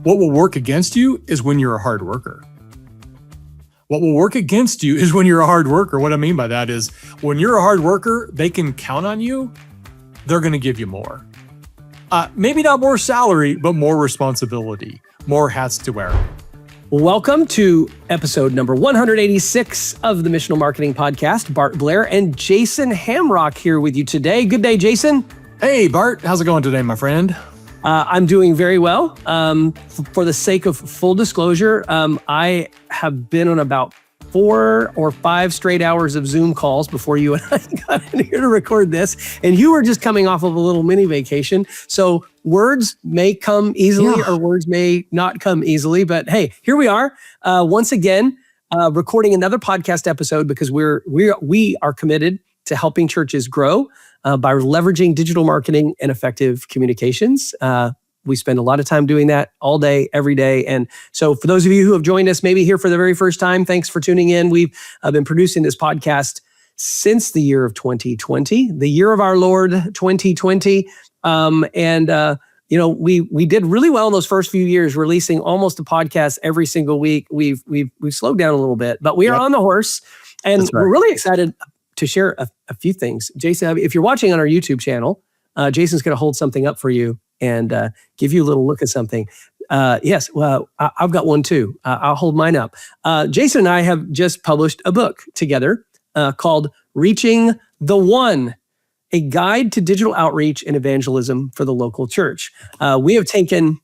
What will work against you is when you're a hard worker. What will work against you is when you're a hard worker. What I mean by that is when you're a hard worker, they can count on you. They're going to give you more. Maybe not more salary, but more responsibility, more hats to wear. Welcome to episode number 186 of the Missional Marketing Podcast. Bart, Blair, and Jason Hamrock here with you today. Good day, Jason. Hey, Bart. How's it going today, my friend? I'm doing very well. For the sake of full disclosure, I have been on about 4 or 5 straight hours of Zoom calls before you and I got in here to record this. And you were just coming off of a little mini vacation. So words may come easily or words may not come easily. But hey, here we are once again, recording another podcast episode because we are committed to helping churches grow by leveraging digital marketing and effective communications. We spend a lot of time doing that all day, every day. And so for those of you who have joined us maybe here for the very first time, thanks for tuning in. We've been producing this podcast since the year of 2020, the year of our Lord 2020. We did really well in those first few years, releasing almost a podcast every single week. We've slowed down a little bit, but we are on the horse, and we're really excited to share a few things. Jason, if you're watching on our YouTube channel, Jason's going to hold something up for you and give you a little look at something. Yes, well, I've got one too. I'll hold mine up. Jason and I have just published a book together called Reaching the One, a guide to digital outreach and evangelism for the local church. We have taken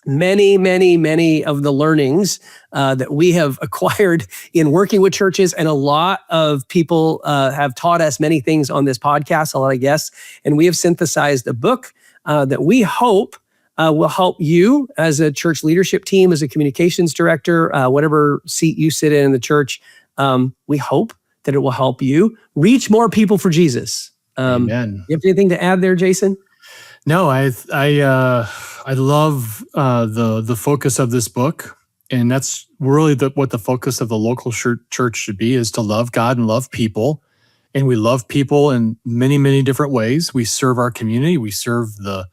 many of the learnings that we have acquired in working with churches, and a lot of people have taught us many things on this podcast, a lot of guests, and we have synthesized a book that we hope will help you as a church leadership team, as a communications director, whatever seat you sit in the church. We hope that it will help you reach more people for Jesus. Amen. You have anything to add there, Jason? No, I love the focus of this book, and that's really what the focus of the local church should be: is to love God and love people. And we love people in many different ways. We serve our community, we serve the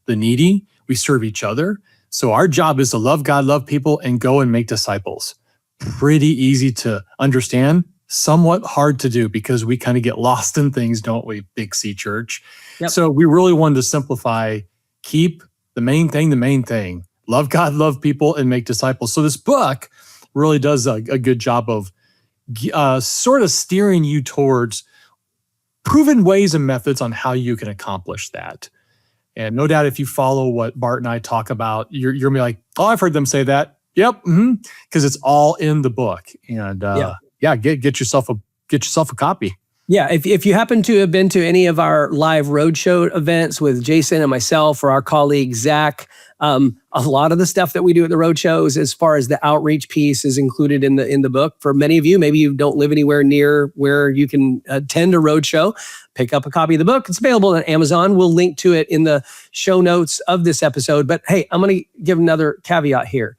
needy, we serve each other. So our job is to love God, love people, and go and make disciples. Pretty easy to understand, somewhat hard to do because we kind of get lost in things, don't we, Big C Church? Yep. So we really wanted to simplify, keep the main thing. Love God, love people, and make disciples. So this book really does a good job of sort of steering you towards proven ways and methods on how you can accomplish that. And no doubt if you follow what Bart and I talk about, you're going to be like, oh, I've heard them say that. Yep. Because it's all in the book. And get yourself a copy. Yeah, if you happen to have been to any of our live roadshow events with Jason and myself or our colleague Zach, a lot of the stuff that we do at the roadshows, as far as the outreach piece, is included in the book. For many of you, maybe you don't live anywhere near where you can attend a roadshow, pick up a copy of the book. It's available on Amazon. We'll link to it in the show notes of this episode. But hey, I'm going to give another caveat here.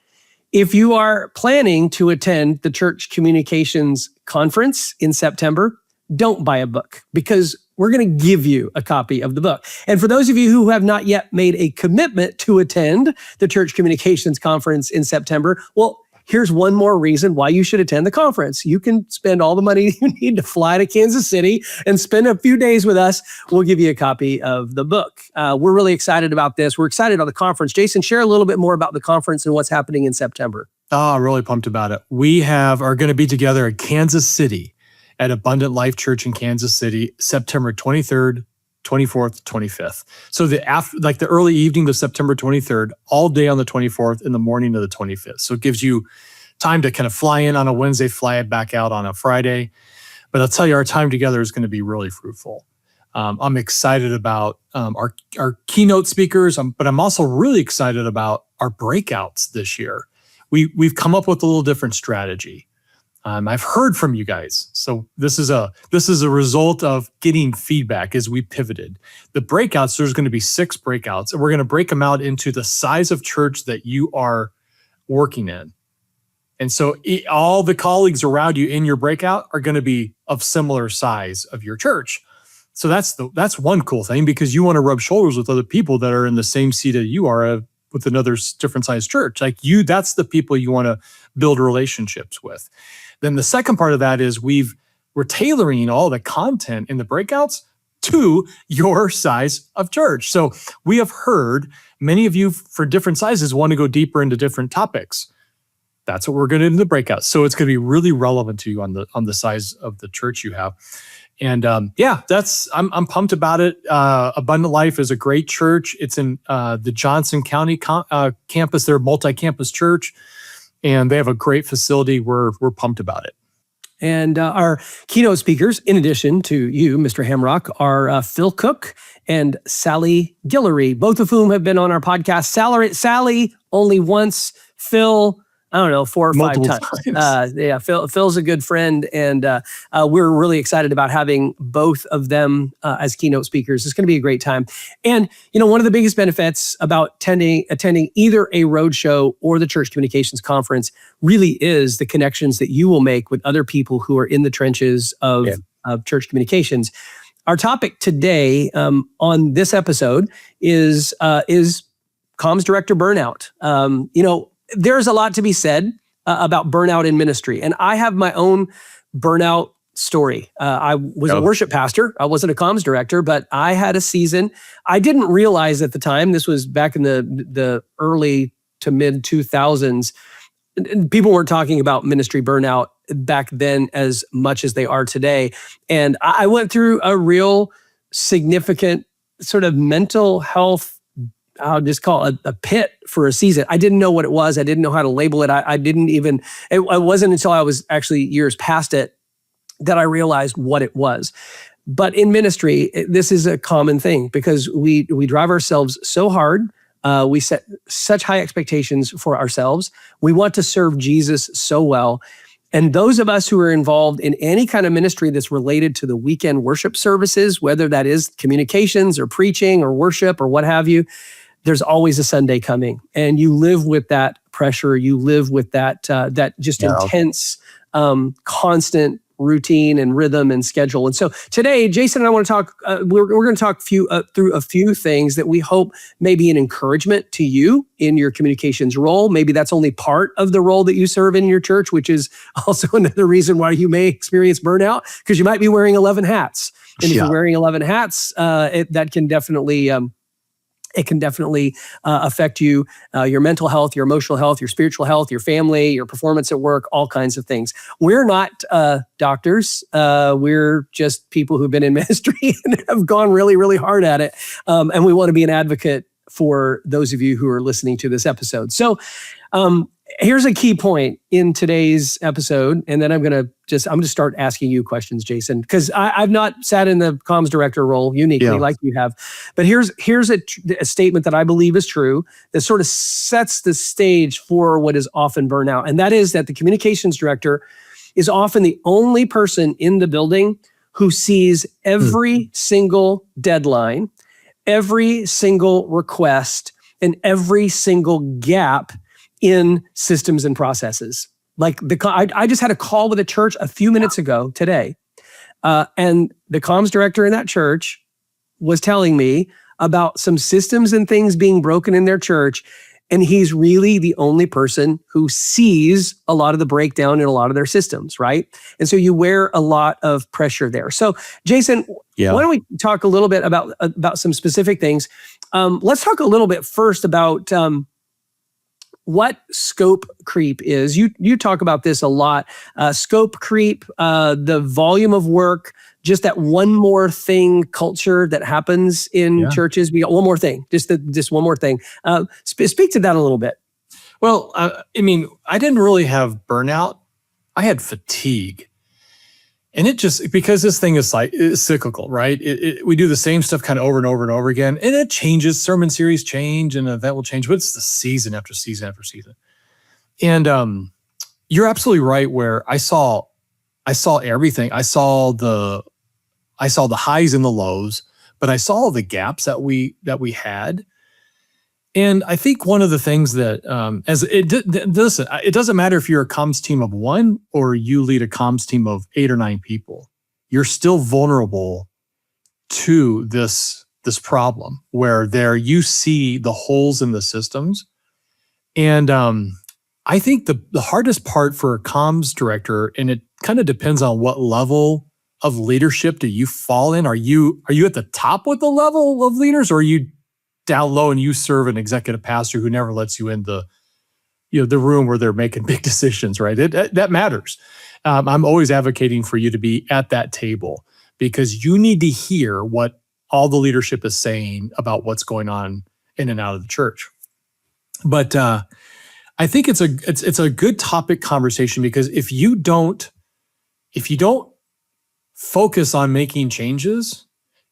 If you are planning to attend the Church Communications Conference in September, don't buy a book, because we're going to give you a copy of the book. And for those of you who have not yet made a commitment to attend the Church Communications Conference in September, well, here's one more reason why you should attend the conference. You can spend all the money you need to fly to Kansas City and spend a few days with us. We'll give you a copy of the book. We're really excited about this. We're excited about the conference. Jason, share a little bit more about the conference and what's happening in September. Oh, really pumped about it. We are going to be together in Kansas City at Abundant Life Church in Kansas City, September 23rd, 24th, 25th. So the early evening of September 23rd, all day on the 24th, and the morning of the 25th. So it gives you time to kind of fly in on a Wednesday, fly back out on a Friday. But I'll tell you, our time together is going to be really fruitful. I'm excited about our keynote speakers, but I'm also really excited about our breakouts this year. We've come up with a little different strategy. I've heard from you guys. So this is a result of getting feedback as we pivoted. The breakouts, there's going to be 6 breakouts, and we're going to break them out into the size of church that you are working in. And so all the colleagues around you in your breakout are going to be of similar size of your church. So that's one cool thing, because you want to rub shoulders with other people that are in the same seat that you are, with another different sized church. Like that's the people you want to build relationships with. Then the second part of that is we're tailoring all the content in the breakouts to your size of church. So we have heard many of you for different sizes want to go deeper into different topics. That's what we're going to do in the breakouts. So it's going to be really relevant to you on the size of the church you have. And I'm pumped about it. Abundant Life is a great church. It's in the Johnson County campus. They're a multi-campus church, and they have a great facility. We're pumped about it. And our keynote speakers, in addition to you, Mr. Hamrock, are Phil Cook and Sally Guillory, both of whom have been on our podcast. Sally only once, Phil, I don't know, 4 or 5 times. Phil's a good friend, and we're really excited about having both of them as keynote speakers. It's going to be a great time. And one of the biggest benefits about attending either a roadshow or the Church Communications Conference really is the connections that you will make with other people who are in the trenches of church communications. Our topic today on this episode is comms director burnout. There's a lot to be said about burnout in ministry. And I have my own burnout story. I was a worship pastor. I wasn't a comms director, but I had a season. I didn't realize at the time, this was back in the early to mid 2000s, people weren't talking about ministry burnout back then as much as they are today. And I went through a real significant sort of mental health, I'll just call it a pit for a season. I didn't know what it was. I didn't know how to label it. It wasn't until I was actually years past it that I realized what it was. But in ministry, this is a common thing because we drive ourselves so hard. We set such high expectations for ourselves. We want to serve Jesus so well. And those of us who are involved in any kind of ministry that's related to the weekend worship services, whether that is communications or preaching or worship or what have you, there's always a Sunday coming, and you live with that pressure. You live with that intense, constant routine and rhythm and schedule. And so today, Jason and I want to talk. We're going to talk through a few things that we hope may be an encouragement to you in your communications role. Maybe that's only part of the role that you serve in your church, which is also another reason why you may experience burnout because you might be wearing 11 hats. And if you're wearing 11 hats, that can definitely. It can definitely affect you, your mental health, your emotional health, your spiritual health, your family, your performance at work, all kinds of things. We're not doctors. We're just people who've been in ministry and have gone really, really hard at it. And we want to be an advocate for those of you who are listening to this episode. So here's a key point in today's episode, and then I'm going to start asking you questions, Jason, because I've not sat in the comms director role uniquely like you have. But here's a statement that I believe is true that sort of sets the stage for what is often burnout, and that is that the communications director is often the only person in the building who sees every single deadline, every single request, and every single gap in systems and processes. Like I just had a call with a church a few minutes ago today, and the comms director in that church was telling me about some systems and things being broken in their church, and he's really the only person who sees a lot of the breakdown in a lot of their systems, right? And so you wear a lot of pressure there. So, Jason, why don't we talk a little bit about some specific things? Let's talk a little bit first about what scope creep is. You talk about this a lot. Scope creep, the volume of work, just that one more thing culture that happens in churches. We got one more thing, just one more thing. Speak to that a little bit. Well, I didn't really have burnout. I had fatigue. And it just, because this thing is it's cyclical, right? We do the same stuff kind of over and over and over again. And it changes, sermon series change, and an event will change, but it's the season after season after season. And you're absolutely right where I saw everything. I saw the highs and the lows, but I saw the gaps that we had. And I think one of the things that, listen, it doesn't matter if you're a comms team of 1 or you lead a comms team of 8 or 9 people. You're still vulnerable to this this problem where you see the holes in the systems. And I think the hardest part for a comms director, and it kind of depends on what level of leadership do you fall in. Are you at the top with the level of leaders, or are you down low and you serve an executive pastor who never lets you in the room where they're making big decisions, right? That matters. I'm always advocating for you to be at that table because you need to hear what all the leadership is saying about what's going on in and out of the church. But I think it's a good topic conversation because if you don't focus on making changes,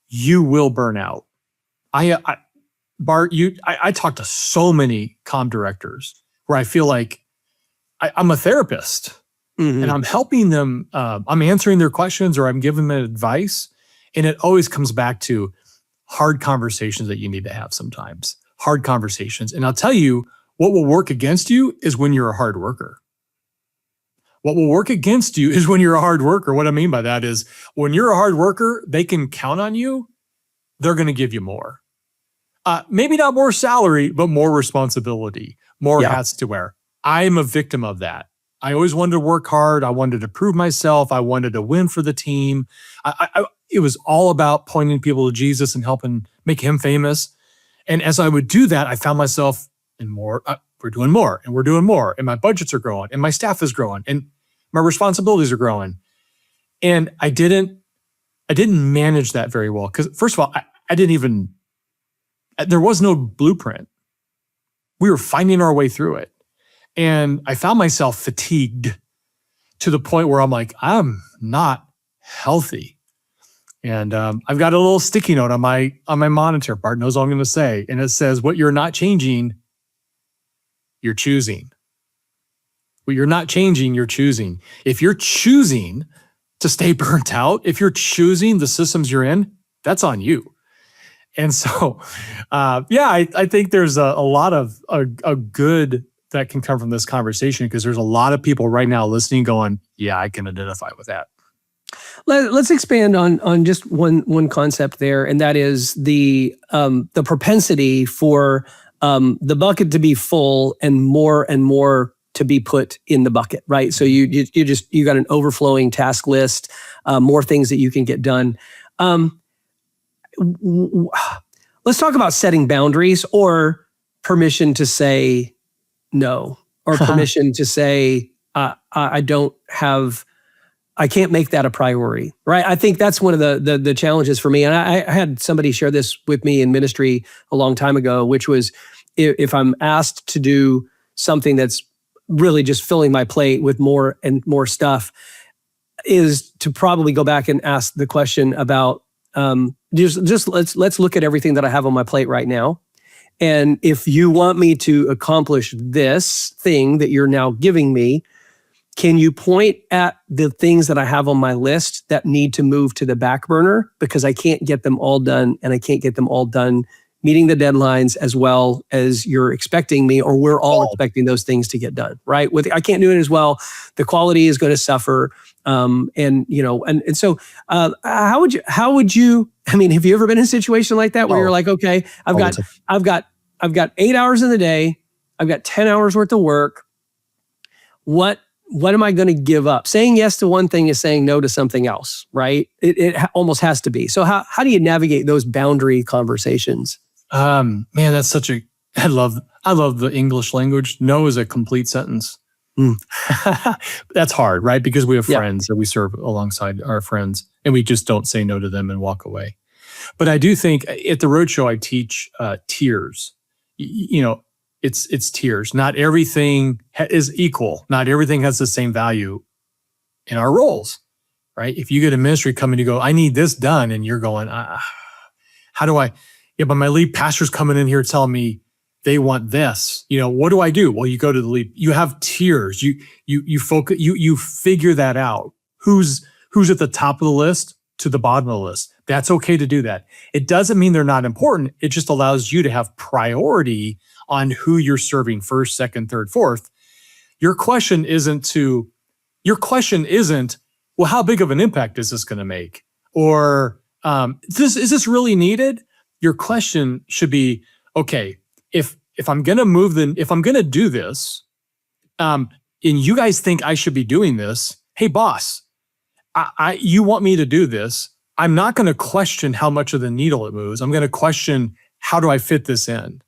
you will burn out. Bart, I talk to so many comm directors where I feel like I'm a therapist and I'm helping them. I'm answering their questions or I'm giving them advice. And it always comes back to hard conversations that you need to have sometimes. Hard conversations. And I'll tell you, what will work against you is when you're a hard worker. What will work against you is when you're a hard worker. What I mean by that is when you're a hard worker, they can count on you. They're going to give you more. Maybe not more salary, but more responsibility, more hats to wear. I'm a victim of that. I always wanted to work hard. I wanted to prove myself. I wanted to win for the team. It was all about pointing people to Jesus and helping make him famous. And as I would do that, I found myself in more. We're doing more, and we're doing more, and my budgets are growing, and my staff is growing, and my responsibilities are growing. And I didn't manage that very well because, first of all, I didn't even. There was no blueprint. We were finding our way through it. And I found myself fatigued to the point where I'm like, I'm not healthy. And I've got a little sticky note on my monitor. Bart knows what I'm going to say. And it says, what you're not changing, you're choosing. What you're not changing, you're choosing. If you're choosing to stay burnt out, if you're choosing the systems you're in, that's on you. And so, I think there's a lot of a good that can come from this conversation because there's a lot of people right now listening going, yeah, I can identify with that. Let's expand on just one concept there, and that is the propensity for the bucket to be full and more to be put in the bucket, right? So you got an overflowing task list, more things that you can get done. Let's talk about setting boundaries or permission to say no, or permission to say, I can't make that a priority, right? I think that's one of the challenges for me. And I had somebody share this with me in ministry a long time ago, which was if I'm asked to do something that's really just filling my plate with more and more stuff, is to probably go back and ask the question about, just let's look at everything that I have on my plate right now. And if you want me to accomplish this thing that you're now giving me, can you point at the things that I have on my list that need to move to the back burner because I can't get them all done, and I can't get them all done meeting the deadlines as well as you're expecting me, or we're all expecting those things to get done, right? I can't do it as well. The quality is going to suffer. So how would you, I mean, have you ever been in a situation like that where you're like, okay, I've got 8 hours in the day. I've got 10 hours worth of work. What am I going to give up? Saying yes to one thing is saying no to something else, right? It almost has to be. So how do you navigate those boundary conversations? Man, that's I love the English language. No is a complete sentence. That's hard, right? Because we have friends that we serve alongside our friends, and we just don't say no to them and walk away. But I do think at the Roadshow, I teach tiers. It's tiers. Not everything is equal. Not everything has the same value in our roles, right? If you get a ministry come and you go, I need this done, and you're going, how do I? Yeah, but my lead pastor's coming in here telling me they want this. What do I do? Well, you go to the lead. You have tiers. You focus. You figure that out. Who's at the top of the list to the bottom of the list? That's okay to do that. It doesn't mean they're not important. It just allows you to have priority on who you're serving first, second, third, fourth. Your question isn't, well, how big of an impact is this going to make? Or is this really needed? your question should be, okay, if I'm going to if I'm going to do this, and you guys think I should be doing this, hey boss, you want me to do this. I'm not going to question how much of the needle it moves. I'm going to question, how do I fit this in?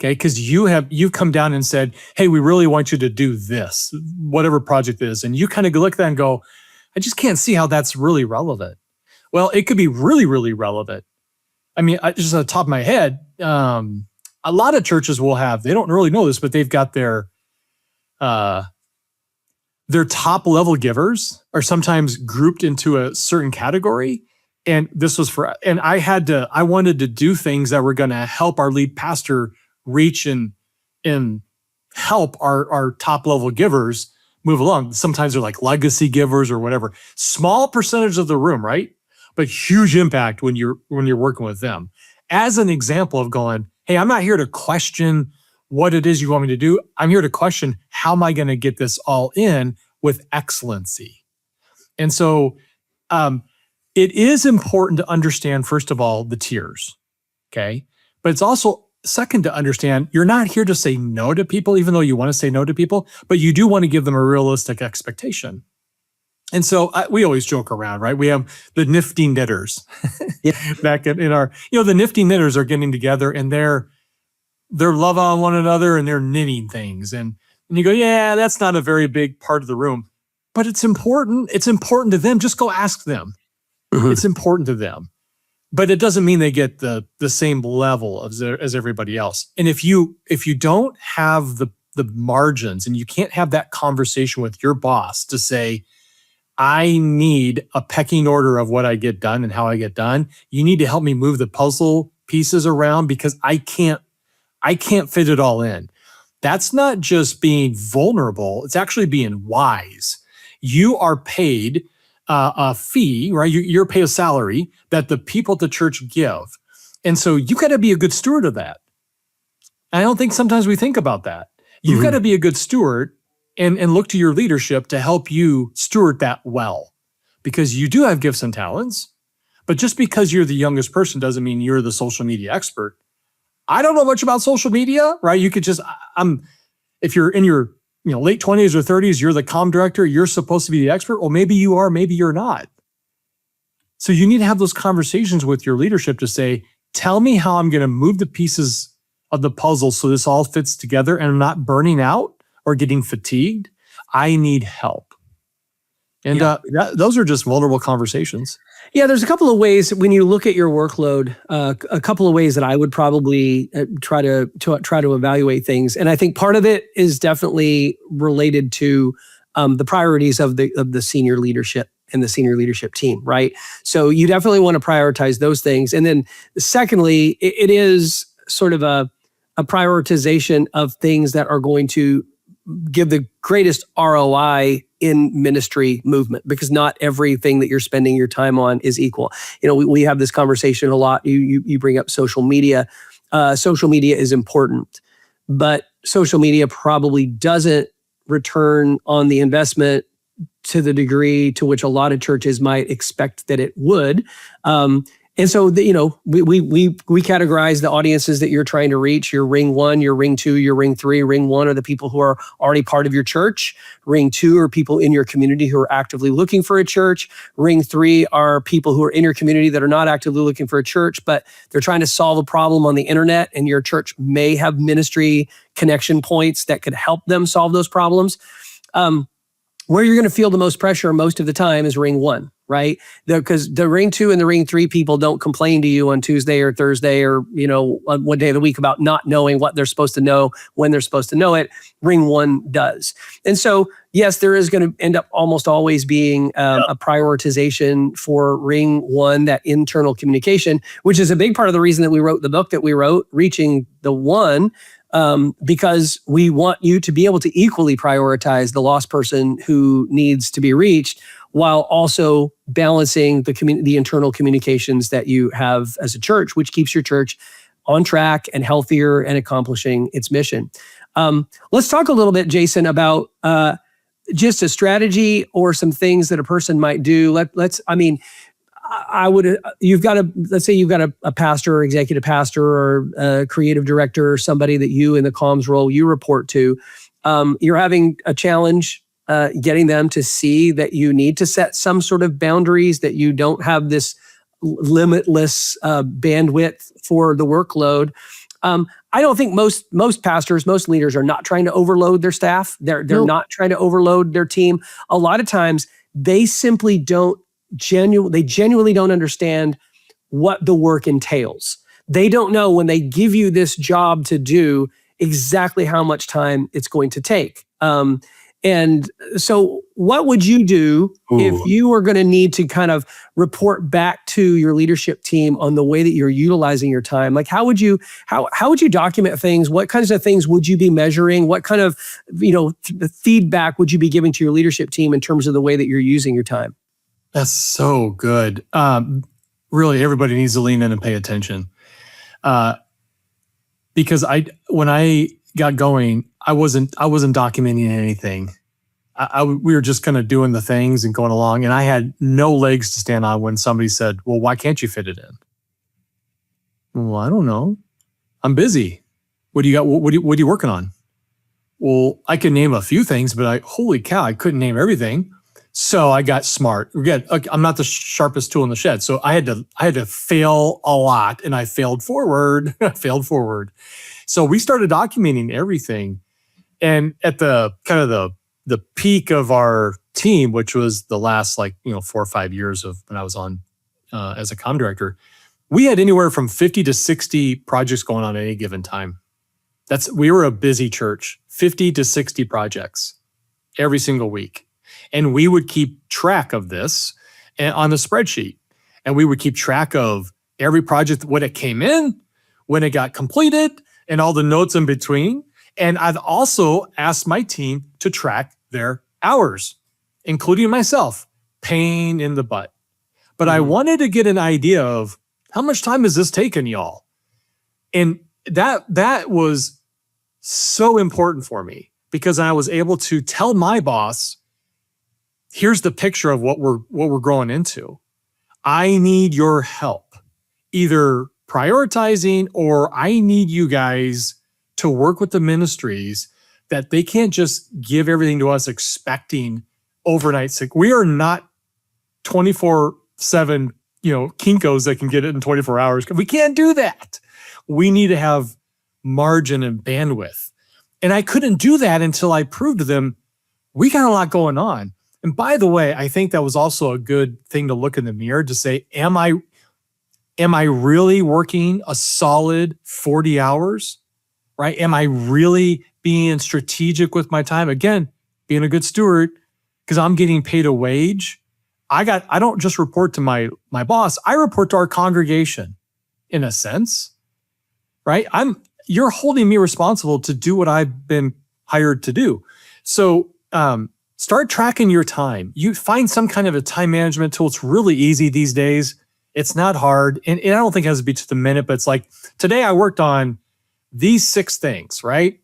Okay, because you've come down and said, hey, we really want you to do this, whatever project it is. And you kind of look at that and go, I just can't see how that's really relevant. Well, it could be really, really relevant. I mean, just on the top of my head, a lot of churches will have, they don't really know this, but they've got their top level givers are sometimes grouped into a certain category. And this was and I wanted to do things that were going to help our lead pastor reach and help our top level givers move along. Sometimes they're like legacy givers or whatever. Small percentage of the room, right? But huge impact when you're working with them. As an example of going, hey, I'm not here to question what it is you want me to do. I'm here to question, how am I going to get this all in with excellency? And so it is important to understand, first of all, the tiers, okay? But it's also second to understand, you're not here to say no to people, even though you want to say no to people, but you do want to give them a realistic expectation. And so we always joke around, right? We have the nifty knitters back in our, the nifty knitters are getting together and they're love on one another and they're knitting things. And you go, yeah, that's not a very big part of the room, but it's important. It's important to them. Just go ask them. Mm-hmm. It's important to them, but it doesn't mean they get the same level as everybody else. And if you don't have the margins and you can't have that conversation with your boss to say, I need a pecking order of what I get done and how I get done. You need to help me move the puzzle pieces around because I can't fit it all in. That's not just being vulnerable. It's actually being wise. You are paid a fee, right? You're paid a salary that the people at the church give. And so you got to be a good steward of that. I don't think sometimes we think about that. You've got to be a good steward and look to your leadership to help you steward that well, because you do have gifts and talents, but just because you're the youngest person doesn't mean you're the social media expert. I don't know much about social media, right? You could just, if you're in your late 20s or 30s, you're the comm director, you're supposed to be the expert. Well, maybe you are, maybe you're not. So you need to have those conversations with your leadership to say, tell me how I'm going to move the pieces of the puzzle so this all fits together and I'm not burning out or getting fatigued. I need help. And those are just vulnerable conversations. Yeah, there's a couple of ways when you look at your workload, a couple of ways that I would probably try to evaluate things. And I think part of it is definitely related to the priorities of the senior leadership and the senior leadership team, right? So you definitely want to prioritize those things. And then secondly, it is sort of a prioritization of things that are going to give the greatest ROI in ministry movement, because not everything that you're spending your time on is equal. We have this conversation a lot. You bring up social media. Social media is important, but social media probably doesn't return on the investment to the degree to which a lot of churches might expect that it would. And so, we categorize the audiences that you're trying to reach. Your ring 1, your ring 2, your ring 3. Ring 1 are the people who are already part of your church. Ring 2 are people in your community who are actively looking for a church. Ring 3 are people who are in your community that are not actively looking for a church, but they're trying to solve a problem on the internet, and your church may have ministry connection points that could help them solve those problems. Where you're going to feel the most pressure most of the time is ring 1, right? Because the ring 2 and the ring 3 people don't complain to you on Tuesday or Thursday or, on one day of the week about not knowing what they're supposed to know when they're supposed to know it. Ring 1 does. And so, yes, there is going to end up almost always being a prioritization for ring 1, that internal communication, which is a big part of the reason that we wrote the book that we wrote, Reaching the One, because we want you to be able to equally prioritize the lost person who needs to be reached, while also balancing the internal communications that you have as a church, which keeps your church on track and healthier and accomplishing its mission. Let's talk a little bit, Jason, about just a strategy or some things that a person might do. let's say you've got a pastor or executive pastor or a creative director or somebody that you in the comms role you report to. You're having a challenge getting them to see that you need to set some sort of boundaries, that you don't have this limitless bandwidth for the workload. I don't think most pastors, most leaders are not trying to overload their staff. They're not trying to overload their team. A lot of times they simply genuinely don't understand what the work entails. They don't know when they give you this job to do exactly how much time it's going to take. And so what would you do if you were going to need to kind of report back to your leadership team on the way that you're utilizing your time? Like, how would you document things? What kinds of things would you be measuring? What kind of, feedback would you be giving to your leadership team in terms of the way that you're using your time? That's so good. Really, everybody needs to lean in and pay attention. Because when I got going, I wasn't documenting anything. We were just kind of doing the things and going along, and I had no legs to stand on when somebody said, "Well, why can't you fit it in?" Well, I don't know. I'm busy. What do you got? What are you working on? Well, I can name a few things, but holy cow, I couldn't name everything. So I got smart. Again, I'm not the sharpest tool in the shed, so I had to fail a lot, and I failed forward. So we started documenting everything, and at the kind of the peak of our team, which was the last 4 or 5 years of when I was on as a comm director, we had anywhere from 50 to 60 projects going on at any given time. We were a busy church. 50 to 60 projects every single week. And we would keep track of this on the spreadsheet. And we would keep track of every project, when it came in, when it got completed, and all the notes in between. And I've also asked my team to track their hours, including myself. Pain in the butt. But I wanted to get an idea of how much time is this taking, y'all? And that was so important for me, because I was able to tell my boss, here's the picture of what we're growing into. I need your help, either prioritizing, or I need you guys to work with the ministries that they can't just give everything to us expecting overnight sick. We are not 24/7, Kinkos that can get it in 24 hours. We can't do that. We need to have margin and bandwidth. And I couldn't do that until I proved to them, we got a lot going on. And by the way, I think that was also a good thing to look in the mirror to say, am I really working a solid 40 hours, right? Am I really being strategic with my time? Again, being a good steward, because I'm getting paid a wage. I don't just report to my boss, I report to our congregation in a sense, right? You're holding me responsible to do what I've been hired to do. So, start tracking your time. You find some kind of a time management tool. It's really easy these days. It's not hard. And I don't think it has to be to the minute, but it's like, today I worked on these 6 things, right?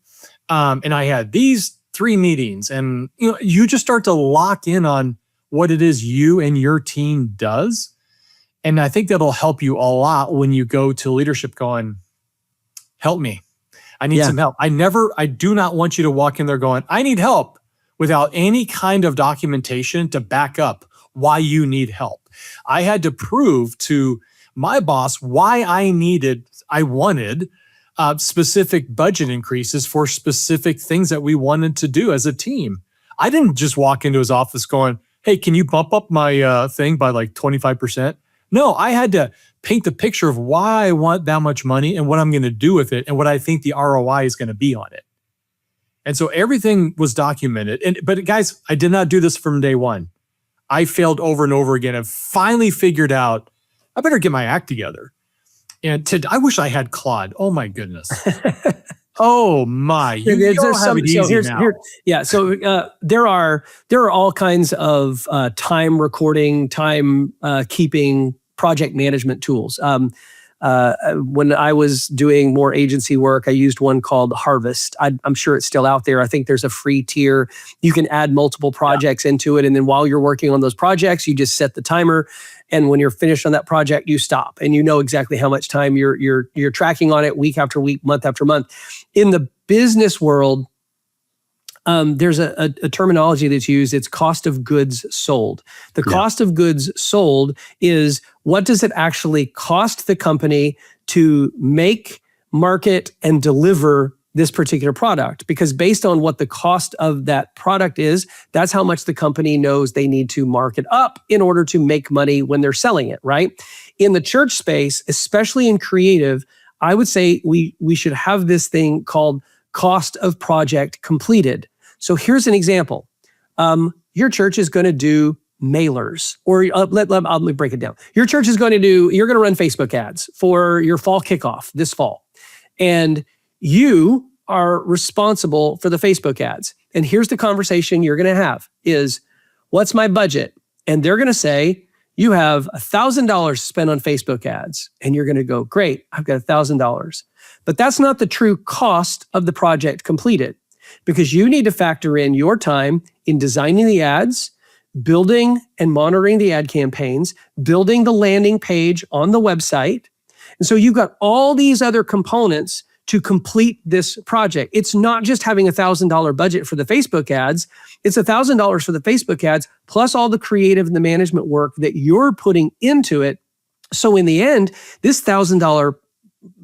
And I had these 3 meetings, and you just start to lock in on what it is you and your team does. And I think that'll help you a lot when you go to leadership going, help me. I need some help. I do not want you to walk in there going, I need help, without any kind of documentation to back up why you need help. I had to prove to my boss why I wanted specific budget increases for specific things that we wanted to do as a team. I didn't just walk into his office going, hey, can you bump up my thing by 25%? No, I had to paint the picture of why I want that much money and what I'm going to do with it and what I think the ROI is going to be on it. And so everything was documented. But guys, I did not do this from day one. I failed over and over again and finally figured out, I better get my act together. And I wish I had Claude. Oh my goodness. Oh my, you don't have it easy now. So there are all kinds of time recording, time keeping, project management tools. When I was doing more agency work, I used one called Harvest. I'm sure it's still out there. I think there's a free tier. You can add multiple projects into it. And then while you're working on those projects, you just set the timer. And when you're finished on that project, you stop. And you know exactly how much time you're tracking on it week after week, month after month. In the business world, there's a terminology that's used. It's cost of goods sold. The cost of goods sold is what does it actually cost the company to make, market, and deliver this particular product? Because based on what the cost of that product is, that's how much the company knows they need to mark it up in order to make money when they're selling it, right? In the church space, especially in creative, I would say we should have this thing called cost of project completed. So here's an example. Your church is going to do mailers, or let me break it down. Your church is going to you're going to run Facebook ads for your fall kickoff this fall. And you are responsible for the Facebook ads. And here's the conversation you're going to have is, what's my budget? And they're going to say, you have $1,000 spent on Facebook ads. And you're going to go, great, I've got $1,000. But that's not the true cost of the project completed, because you need to factor in your time in designing the ads, building and monitoring the ad campaigns, building the landing page on the website. And so you've got all these other components to complete this project. It's not just having $1,000 budget for the Facebook ads. It's $1,000 for the Facebook ads, plus all the creative and the management work that you're putting into it. So in the end, this $1,000,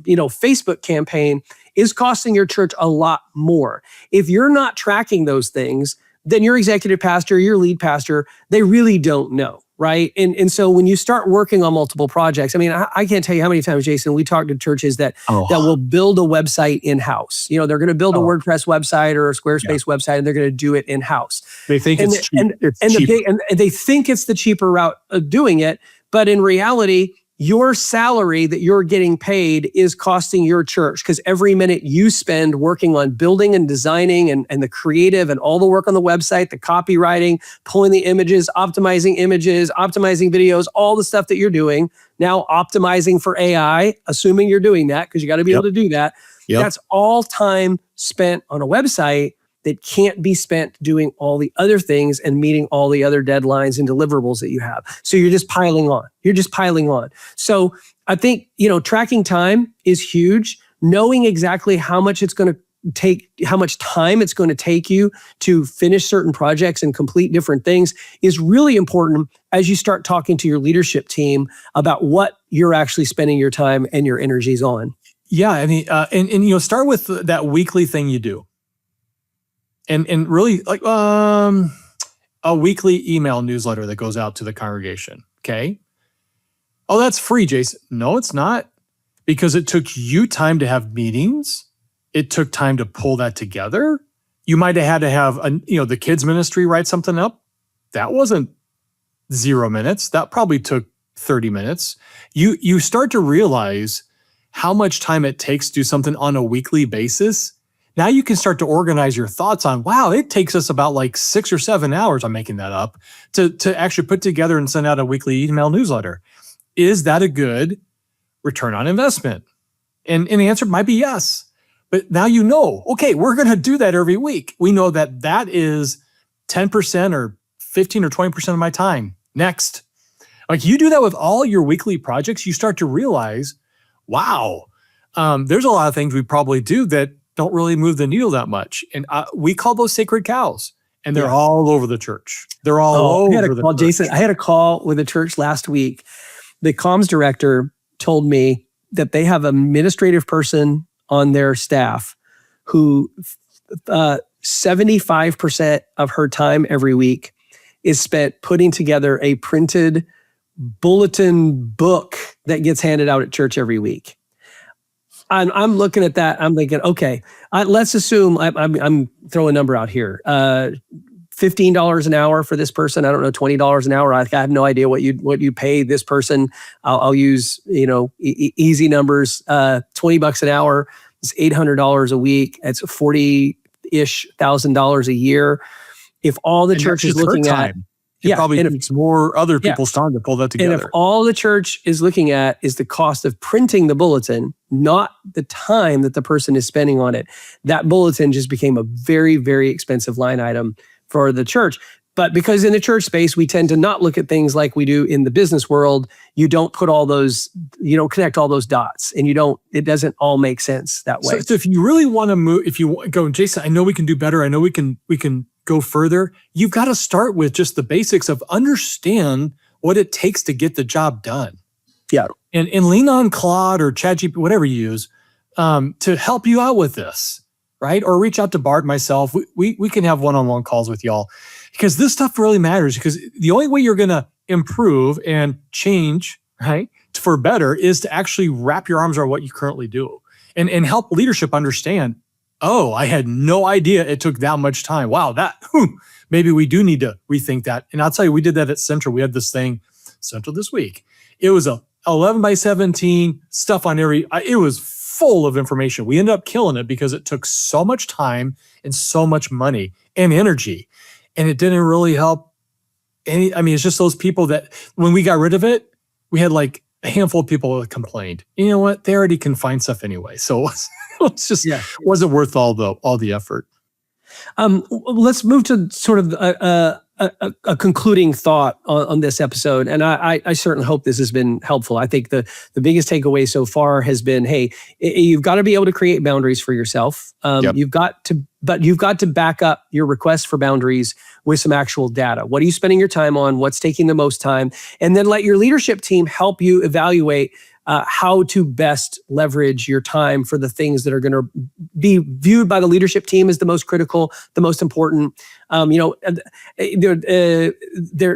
Facebook campaign is costing your church a lot more. If you're not tracking those things, then your executive pastor, your lead pastor, they really don't know, right? And so when you start working on multiple projects, I mean, I can't tell you how many times, Jason, we talk to churches that will build a website in-house. They're going to build a WordPress website or a Squarespace website, and they're going to do it in-house. They think it's cheap. And they think it's the cheaper route of doing it, but in reality, your salary that you're getting paid is costing your church, because every minute you spend working on building and designing and the creative and all the work on the website, the copywriting, pulling the images, optimizing videos, all the stuff that you're doing, now optimizing for AI, assuming you're doing that, because you got to be able to do that. That's all time spent on a website that can't be spent doing all the other things and meeting all the other deadlines and deliverables that you have. So you're just piling on. So I think, tracking time is huge. Knowing exactly how much it's going to take, how much time it's going to take you to finish certain projects and complete different things is really important as you start talking to your leadership team about what you're actually spending your time and your energies on. Yeah. I mean, and start with that weekly thing you do. And really like a weekly email newsletter that goes out to the congregation. Okay. Oh, that's free, Jason. No, it's not, because it took you time to have meetings. It took time to pull that together. You might have had to have the kids ministry write something up. That wasn't 0 minutes. That probably took 30 minutes. You start to realize how much time it takes to do something on a weekly basis. Now you can start to organize your thoughts on, wow, it takes us about like 6 or 7 hours, I'm making that up, to actually put together and send out a weekly email newsletter. Is that a good return on investment? And the answer might be yes. But now okay, we're going to do that every week. We know that is 10% or 15 or 20% of my time. Next. Like you do that with all your weekly projects, you start to realize, wow, there's a lot of things we probably do that don't really move the needle that much. And we call those sacred cows, and they're all over the church. They're all over the church. Jason, I had a call with a church last week. The comms director told me that they have an administrative person on their staff who 75% of her time every week is spent putting together a printed bulletin book that gets handed out at church every week. I'm looking at that. I'm thinking, okay, let's assume I'm throwing a number out here. $15 an hour for this person. I don't know, $20 an hour. I have no idea what you pay this person. I'll use easy numbers. $20 an hour is $800 a week. It's $40,000 a year. If all the church is looking at, It probably takes more other people's time to pull that together. And if all the church is looking at is the cost of printing the bulletin, not the time that the person is spending on it, that bulletin just became a very, very expensive line item for the church. But because in the church space, we tend to not look at things like we do in the business world, you don't put all those, you don't connect all those dots, and it doesn't all make sense that way. So if you really want to move, if you go, Jason, I know we can do better. I know we can go further. You've got to start with just the basics of understand what it takes to get the job done. Yeah. And lean on Claude or ChatGPT, whatever you use, to help you out with this, right? Or reach out to Bart, myself. We can have one-on-one calls with y'all, because this stuff really matters, because the only way you're going to improve and change, right, for better is to actually wrap your arms around what you currently do and help leadership understand, oh, I had no idea it took that much time. Wow, maybe we do need to rethink that. And I'll tell you, we did that at Central. We had this thing, Central this week. It was a 11 by 17 stuff on it was full of information. We ended up killing it because it took so much time and so much money and energy. And it didn't really help it's just those people that when we got rid of it, we had like a handful of people that complained. You know what? They already can find stuff anyway. So it's just wasn't worth all the effort. Let's move to sort of a concluding thought on this episode. And I certainly hope this has been helpful. I think the biggest takeaway so far has been, hey, you've got to be able to create boundaries for yourself. You've got to back up your request for boundaries with some actual data. What are you spending your time on? What's taking the most time? And then let your leadership team help you evaluate how to best leverage your time for the things that are going to be viewed by the leadership team as the most critical, the most important. They're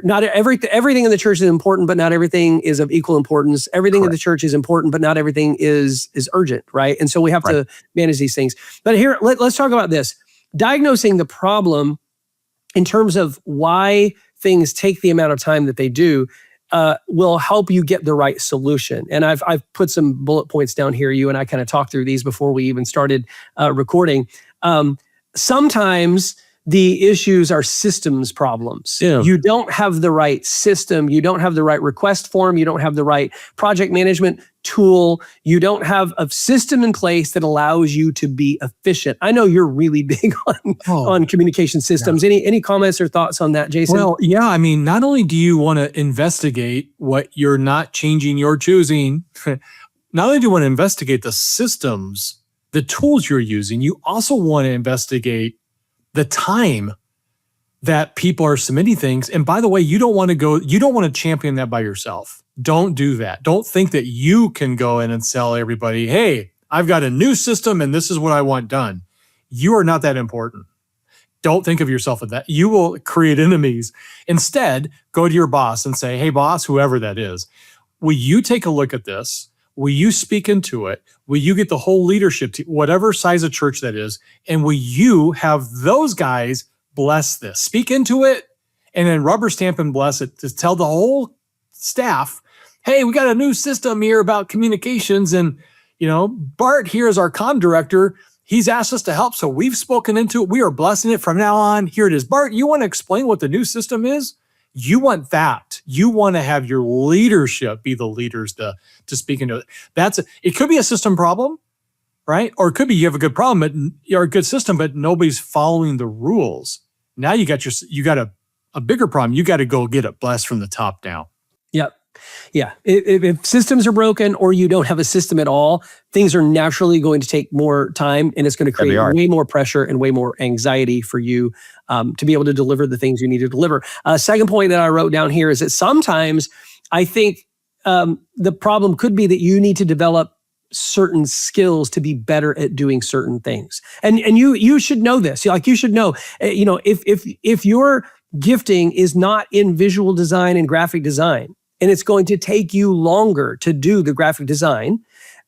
not everything in the church is important, but not everything is of equal importance. Everything in the church is important, but not everything is urgent, right? And so we have to manage these things. But here, let's talk about this. Diagnosing the problem in terms of why things take the amount of time that they do will help you get the right solution. And I've put some bullet points down here. You and I kind of talked through these before we even started recording. Sometimes the issues are systems problems. Yeah. You don't have the right system. You don't have the right request form. You don't have the right project management tool. You don't have a system in place that allows you to be efficient. I know you're really big on communication systems. Yeah. Any comments or thoughts on that, Jason? Well, yeah. Not only do you want to investigate what you're not changing, you're choosing, not only do you want to investigate the systems, the tools you're using, you also want to investigate the time that people are submitting things. And by the way, you don't want to champion that by yourself. Don't do that. Don't think that you can go in and sell everybody, hey, I've got a new system and this is what I want done. You are not that important. Don't think of yourself as that. You will create enemies. Instead, go to your boss and say, hey, boss, whoever that is, will you take a look at this? Will you speak into it? Will you get the whole leadership team, whatever size of church that is, and will you have those guys bless this? Speak into it, and then rubber stamp and bless it to tell the whole staff, hey, we got a new system here about communications, and Bart here is our comm director. He's asked us to help, so we've spoken into it. We are blessing it from now on. Here it is. Bart, you want to explain what the new system is? You want that. You want to have your leadership be the leaders to speak into it. It could be a system problem, right? Or it could be you have a good problem, but you're a good system, but nobody's following the rules. Now you got a bigger problem. You got to go get it blessed from the top down. Yep. Yeah. If systems are broken or you don't have a system at all, things are naturally going to take more time, and it's going to create way more pressure and way more anxiety for you to be able to deliver the things you need to deliver. Second point that I wrote down here is that sometimes I think the problem could be that you need to develop certain skills to be better at doing certain things. And you should know this. Like, you should know, if your gifting is not in visual design and graphic design, and it's going to take you longer to do the graphic design,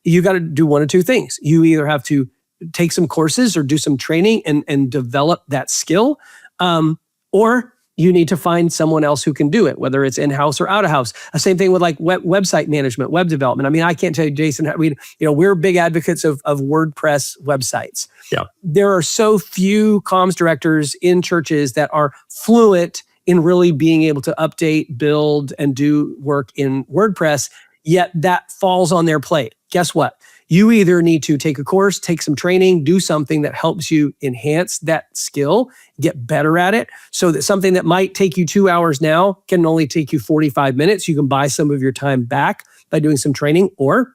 you got to do one of two things. You either have to take some courses or do some training and develop that skill, or you need to find someone else who can do it, whether it's in-house or out-of-house. Same thing with like website management, web development. I can't tell you, Jason, we're big advocates of WordPress websites. Yeah. There are so few comms directors in churches that are fluent in really being able to update, build, and do work in WordPress, yet that falls on their plate. Guess what? You either need to take a course, take some training, do something that helps you enhance that skill, get better at it, so that something that might take you 2 hours now can only take you 45 minutes. You can buy some of your time back by doing some training, or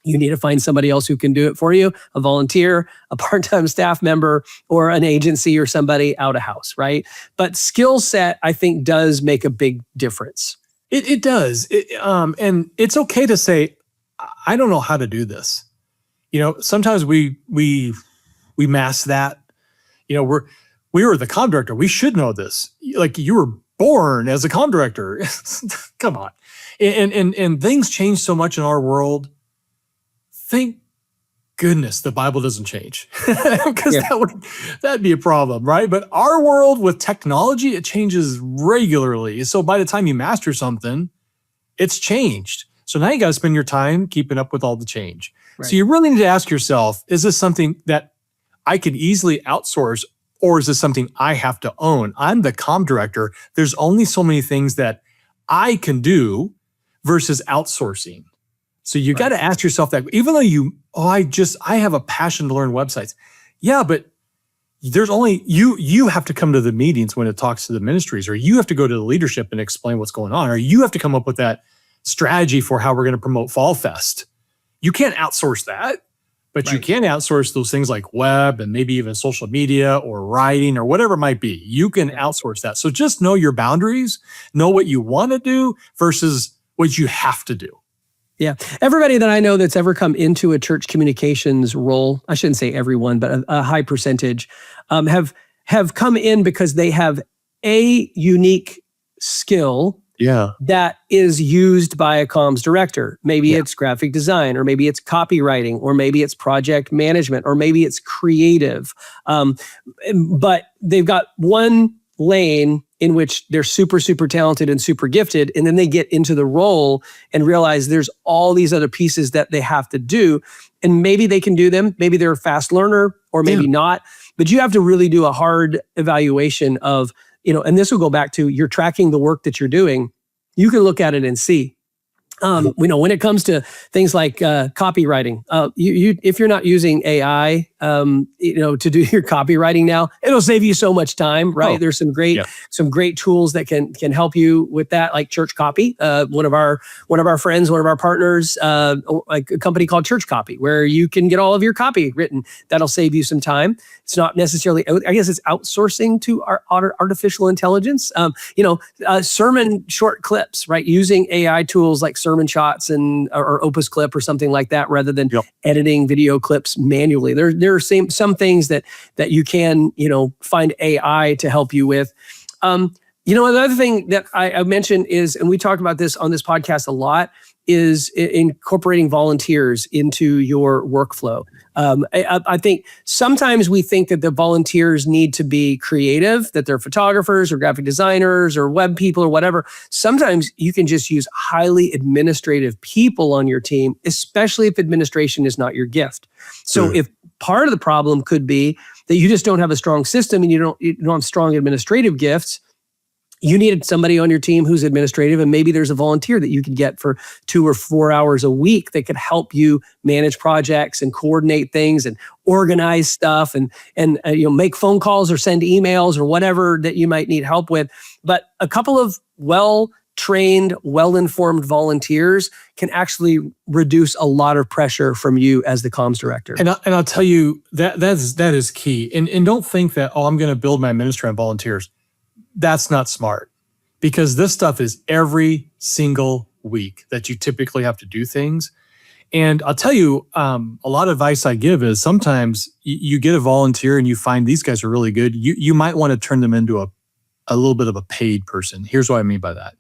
you need to find somebody else who can do it for you, a volunteer, a part-time staff member, or an agency or somebody out of house, right? But skill set, I think, does make a big difference. It does. And it's okay to say, I don't know how to do this. Sometimes we mask that. We were the comm director. We should know this. Like, you were born as a comm director. Come on. And things change so much in our world. Thank goodness the Bible doesn't change, because that'd be a problem, right? But our world with technology, it changes regularly. So by the time you master something, it's changed. So now you got to spend your time keeping up with all the change. Right. So you really need to ask yourself, is this something that I could easily outsource, or is this something I have to own? I'm the comm director. There's only so many things that I can do versus outsourcing. So you got to ask yourself that, even though I have a passion to learn websites. Yeah, but there's only, you have to come to the meetings when it talks to the ministries, or you have to go to the leadership and explain what's going on, or you have to come up with that strategy for how we're going to promote Fall Fest. You can't outsource that, but you can outsource those things like web and maybe even social media or writing or whatever it might be. You can outsource that. So just know your boundaries, know what you want to do versus what you have to do. Yeah. Everybody that I know that's ever come into a church communications role, I shouldn't say everyone, but a high percentage, have come in because they have a unique skill that is used by a comms director. Maybe it's graphic design, or maybe it's copywriting, or maybe it's project management, or maybe it's creative. But they've got one lane in which they're super, super talented and super gifted. And then they get into the role and realize there's all these other pieces that they have to do. And maybe they can do them. Maybe they're a fast learner, or maybe not. But you have to really do a hard evaluation of, and this will go back to, you're tracking the work that you're doing. You can look at it and see, when it comes to things like copywriting, if you're not using AI, to do your copywriting now, it'll save you so much time, right? There's some great tools that can help you with that, like Church Copy. One of our friends, one of our partners, like a company called Church Copy, where you can get all of your copy written. That'll save you some time. It's not necessarily, I guess it's outsourcing to our artificial intelligence. Sermon short clips, right? Using AI tools like Sermon Shots or Opus Clip or something like that, rather than editing video clips manually. There are some things that you can, find AI to help you with. Another thing that I mentioned is, and we talked about this on this podcast a lot, is incorporating volunteers into your workflow. I think sometimes we think that the volunteers need to be creative, that they're photographers or graphic designers or web people or whatever. Sometimes you can just use highly administrative people on your team, especially if administration is not your gift. So if part of the problem could be that you just don't have a strong system and you don't have strong administrative gifts, you needed somebody on your team who's administrative, and maybe there's a volunteer that you could get for 2 or 4 hours a week that could help you manage projects and coordinate things and organize stuff and make phone calls or send emails or whatever that you might need help with. But a couple of well-trained, well-informed volunteers can actually reduce a lot of pressure from you as the comms director. And I'll tell you that is key. And don't think that, I'm going to build my ministry on volunteers. That's not smart, because this stuff is every single week that you typically have to do things. And I'll tell you, a lot of advice I give is, sometimes you get a volunteer and you find these guys are really good. You might want to turn them into a little bit of a paid person. Here's what I mean by that.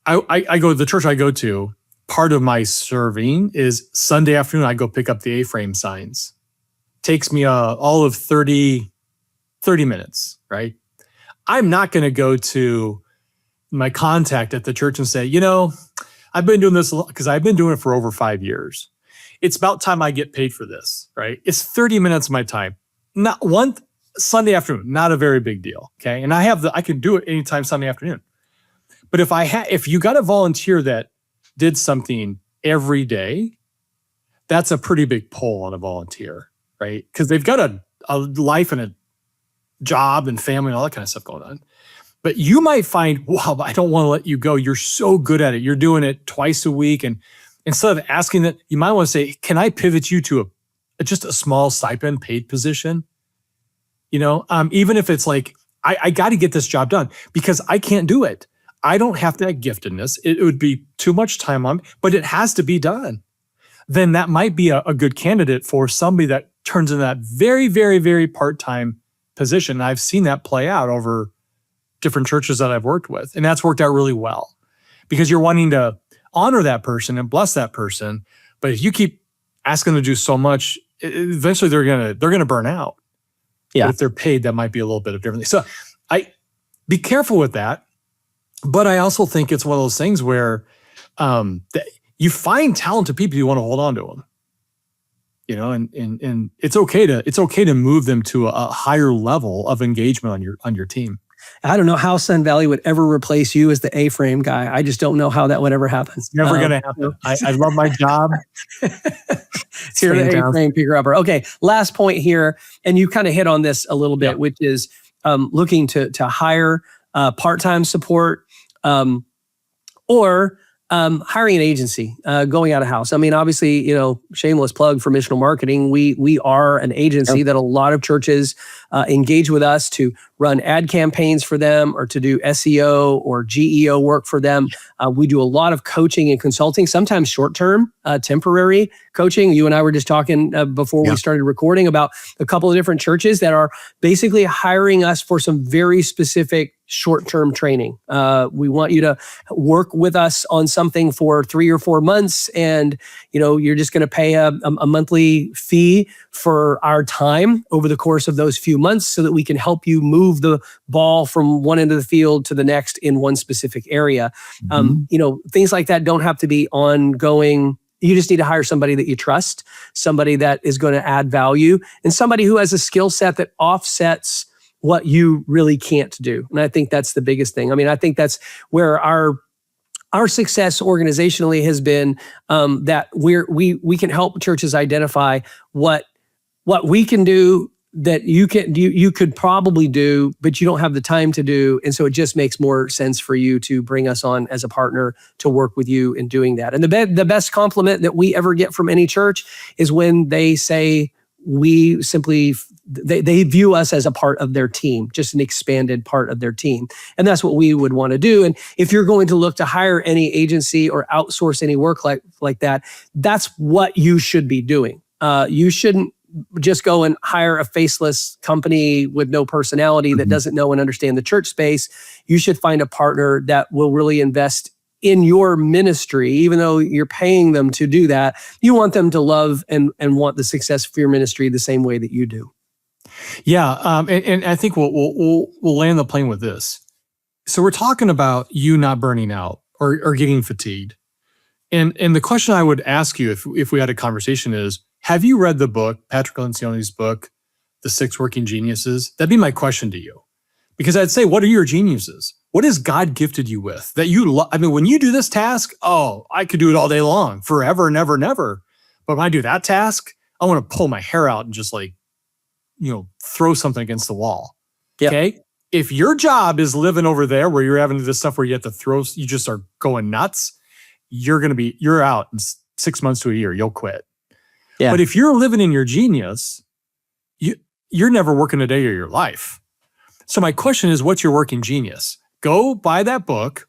I go to the church I go to. Part of my serving is Sunday afternoon, I go pick up the A-frame signs. Takes me all of 30 minutes, right? I'm not going to go to my contact at the church and say, I've been doing this because I've been doing it for over 5 years. It's about time I get paid for this, right? It's 30 minutes of my time. Not one. Sunday afternoon, not a very big deal. Okay. And I can do it anytime Sunday afternoon. But if you got a volunteer that did something every day, that's a pretty big pull on a volunteer, right? Because they've got a life and a job and family and all that kind of stuff going on. But you might find, wow, I don't want to let you go. You're so good at it. You're doing it twice a week. And instead of asking that, you might want to say, can I pivot you to just a small stipend paid position? Even if it's like, I got to get this job done because I can't do it. I don't have that giftedness. It would be too much time on, but it has to be done. Then that might be a good candidate for somebody that turns in that very, very, very part-time position. And I've seen that play out over different churches that I've worked with. And that's worked out really well because you're wanting to honor that person and bless that person. But if you keep asking them to do so much, eventually they're gonna burn out. Yeah. But if they're paid, that might be a little bit of differently. So I be careful with that. But I also think it's one of those things where you find talented people, you want to hold on to them. And it's okay to move them to a higher level of engagement on your team. I don't know how Sun Valley would ever replace you as the A-frame guy. I just don't know how that would ever happen. It's never going to happen. I love my job. You're the A-frame picker-upper. Okay, last point here, and you kind of hit on this a little bit, which is looking to hire part-time support or hiring an agency, going out of house. I mean, obviously, shameless plug for Missional Marketing. We are an agency that a lot of churches engage with us to run ad campaigns for them or to do SEO or GEO work for them. We do a lot of coaching and consulting, sometimes short-term, temporary coaching. You and I were just talking before we started recording about a couple of different churches that are basically hiring us for some very specific short-term training. We want you to work with us on something for 3 or 4 months, and you're just going to pay a monthly fee for our time over the course of those few months so that we can help you move the ball from one end of the field to the next in one specific area. Things like that don't have to be ongoing. You just need to hire somebody that you trust, somebody that is going to add value, and somebody who has a skill set that offsets what you really can't do. And I think that's the biggest thing. I mean, I think that's where our success organizationally has been, that we can help churches identify what we can do that you could probably do, but you don't have the time to do. And so it just makes more sense for you to bring us on as a partner to work with you in doing that. And the best compliment that we ever get from any church is when they say they view us as a part of their team, just an expanded part of their team. And that's what we would want to do. And if you're going to look to hire any agency or outsource any work like that, that's what you should be doing. You shouldn't just go and hire a faceless company with no personality that doesn't know and understand the church space. You should find a partner that will really invest in your ministry, even though you're paying them to do that. You want them to love and want the success for your ministry the same way that you do. Yeah, and I think we'll land the plane with this. So we're talking about you not burning out or getting fatigued, and the question I would ask you if we had a conversation is, have you read the book, Patrick Lencioni's book, The 6 Working Geniuses? That'd be my question to you, because I'd say, what are your geniuses? What has God gifted you with that you I mean, when you do this task, I could do it all day long, forever, never, never. But when I do that task, I want to pull my hair out and just throw something against the wall. Yep. Okay. If your job is living over there where you're having this stuff where you have to throw, you just are going nuts, you're out in 6 months to a year, you'll quit. Yeah. But if you're living in your genius, you're never working a day of your life. So my question is, what's your working genius? Go buy that book,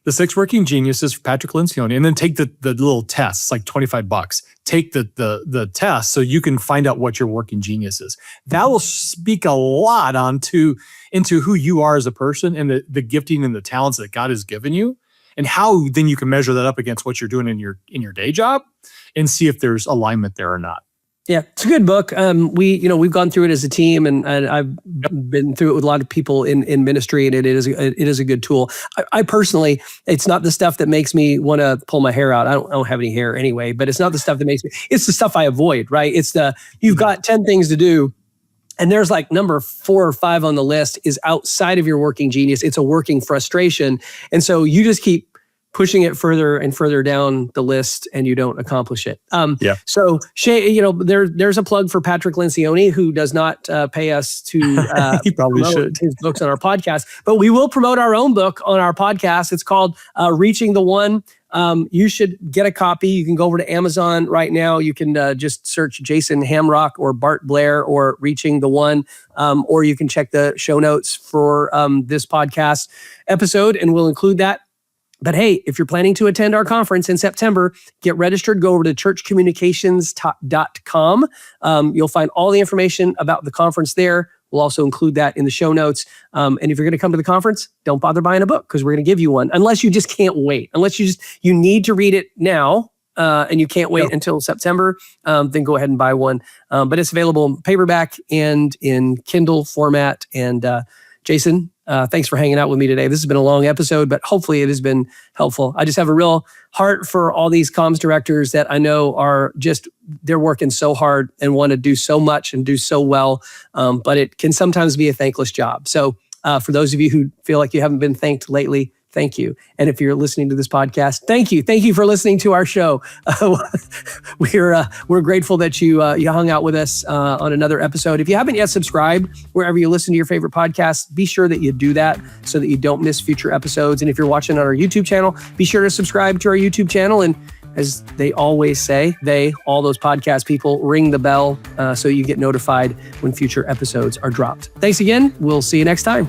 The 6 Working Geniuses for Patrick Lencioni, and then take the little tests, like $25. Take the test so you can find out what your working genius is. That will speak a lot into who you are as a person and the gifting and the talents that God has given you, and how then you can measure that up against what you're doing in your day job and see if there's alignment there or not. Yeah, it's a good book. We've gone through it as a team, and I've been through it with a lot of people in ministry, and it is a good tool. I personally, it's not the stuff that makes me want to pull my hair out. I don't have any hair anyway, but it's not the stuff that makes me. It's the stuff I avoid, right? It's you've got 10 things to do, And there's like number 4 or 5 on the list is outside of your working genius. It's a working frustration. And so you just keep pushing it further and further down the list and you don't accomplish it. So Shay, there's a plug for Patrick Lencioni, who does not pay us to he probably should his books on our podcast, but we will promote our own book on our podcast. It's called Reaching the One. You should get a copy. You can go over to Amazon right now. You can just search Jason Hamrock or Bart Blair or Reaching the One, or you can check the show notes for this podcast episode, and we'll include that. But hey, if you're planning to attend our conference in September, get registered. Go over to churchcommunications.com. You'll find all the information about the conference there. We'll also include that in the show notes. And if you're going to come to the conference, don't bother buying a book, because we're going to give you one, unless you just can't wait. Unless you need to read it now and you can't wait until September, then go ahead and buy one. But it's available in paperback and in Kindle format. And Jason, thanks for hanging out with me today. This has been a long episode, but hopefully it has been helpful. I just have a real heart for all these comms directors that I know they're working so hard and want to do so much and do so well, but it can sometimes be a thankless job. So for those of you who feel like you haven't been thanked lately, thank you. And if you're listening to this podcast, thank you. Thank you for listening to our show. We're grateful that you hung out with us on another episode. If you haven't yet subscribed wherever you listen to your favorite podcasts, be sure that you do that so that you don't miss future episodes. And if you're watching on our YouTube channel, be sure to subscribe to our YouTube channel. And as they always say, all those podcast people, ring the bell so you get notified when future episodes are dropped. Thanks again. We'll see you next time.